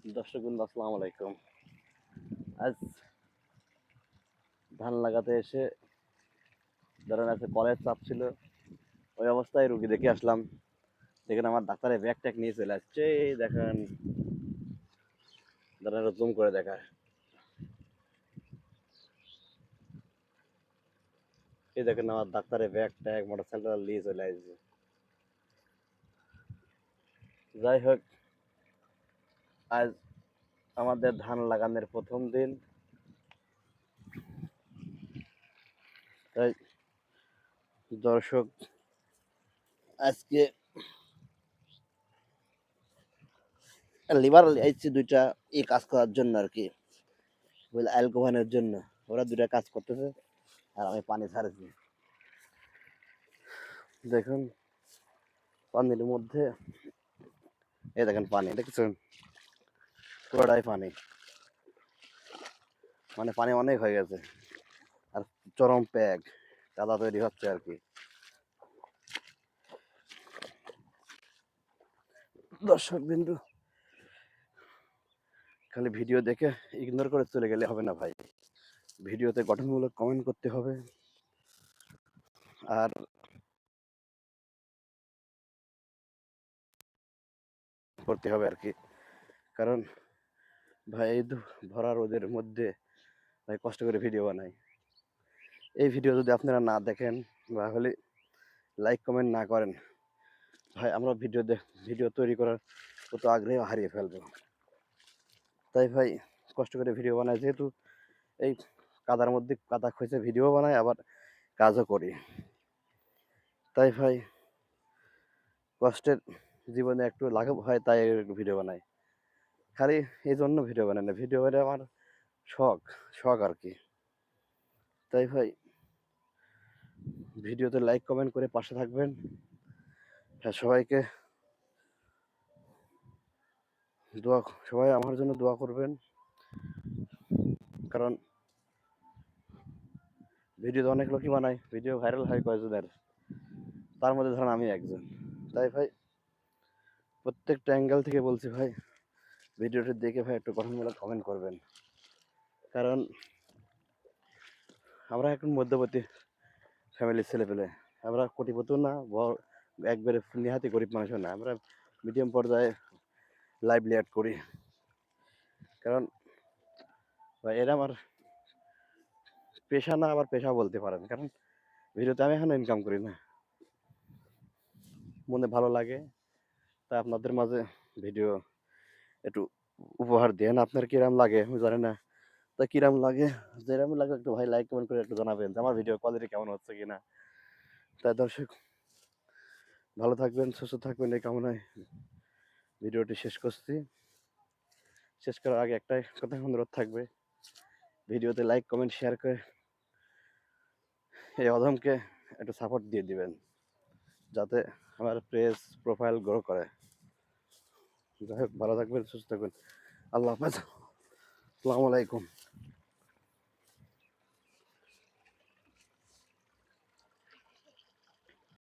দর্শকবৃন্দ আসসালামু আলাইকুম। আজ ধান লাগাতে এসে ধরেন আছে কলের চাপ ছিল, ওই অবস্থায় রুগী দেখে আসলাম। দেখেন আমার ডাক্তারের ব্যাগ ট্যাগ নিয়ে চলে আসছে। এই দেখেন, ধরেন জুম করে দেখায়, এই দেখেন আমার ডাক্তারের ব্যাগ ট্যাগ মোটরসাইকেল নিয়ে চলে আসছে। যাই হোক, আজ আমাদের ধান লাগানোর প্রথম দিন। তাই দর্শক, আজকে লিভার এসেছি দুইটা কাজ করার জন্য আর কি, বুঝলে, অ্যালকোহলের জন্য। ওরা দুইটা কাজ করতেছে আর আমি পানি ছাড়ছি। দেখুন পানির মধ্যে, এই দেখেন পানি দেখছেন, পুরোটাই পানি, মানে পানি অনেক হয়ে গেছে আর চরম প্যাগ কাদা তৈরি হচ্ছে আর কি। দর্শক বিন্দু, খালি ভিডিও দেখে ইগনোর করে চলে গেলে হবে না ভাই, ভিডিওতে গঠনমূলক কমেন্ট করতে হবে আর করতে হবে আর কি। কারণ ভাই এই ভরা রোদের মধ্যে ভাই কষ্ট করে ভিডিও বানাই। এই ভিডিও যদি আপনারা না দেখেন বা হলে লাইক কমেন্ট না করেন, ভাই আমরা ভিডিও তৈরি করার কত আগ্রহ হারিয়ে ফেলবো। তাই ভাই কষ্ট করে ভিডিও বানাই, যেহেতু এই কাদার মধ্যে কাদা খুঁজে ভিডিও বানাই, আবার কাজও করি। তাই ভাই কষ্টের জীবনে একটু লাঘব হয়, তাই একটু ভিডিও বানাই। খালি এই জন্য ভিডিও বানাই না, ভিডিও বানাই আমার শখ, শখ আর কি। তাই ভাই ভিডিওতে লাইক কমেন্ট করে পাশে থাকবেন। হ্যাঁ, সবাইকে দোয়া, সবাই আমার জন্য দোয়া করবেন। কারণ ভিডিও তো অনেক লোকই বানায়, ভিডিও ভাইরাল হয় কয়েকজনের, তার মধ্যে ধরেন আমি একজন। তাই ভাই প্রত্যেকটা অ্যাঙ্গেল থেকে বলছি ভাই, ভিডিওটি দেখে ভাই একটু গঠনমূলক কমেন্ট করবেন। কারণ আমরা এখন মধ্যবর্তী ফ্যামিলির ছেলে পেলে, আমরা কোটিপতিও না, একবারে নেহাতি গরিব মানুষও না, আমরা মিডিয়াম পর্যায়ে লাইভ লিড করি। কারণ ভাই এরা আমার পেশা না, আবার পেশা বলতে পারেন। কারণ ভিডিওতে আমি এখনো ইনকাম করি না, মনে ভালো লাগে তা আপনাদের মাঝে ভিডিও একটু উপহার দেন। আপনার কিরাম লাগে আমি জানি না, তা কিরাম লাগে, যেরাম লাগে একটু ভাই লাইক কমেন্ট করে একটু জানাবেন যে আমার ভিডিও কোয়ালিটি কেমন হচ্ছে কিনা। তাই দর্শক ভালো থাকবেন, সুস্থ থাকবেন এই কামনায় ভিডিওটি শেষ করছি। শেষ করার আগে একটাই কথা অনুরোধ থাকবে, ভিডিওতে লাইক কমেন্ট শেয়ার করে এই অধমকে একটু সাপোর্ট দিয়ে দিবেন, যাতে আমার পেজ প্রোফাইল গ্রো করে। যাই হোক, ভালো থাকবেন, সুস্থ থাকবেন, আল্লাহ হাফেজ, আসসালামু আলাইকুম।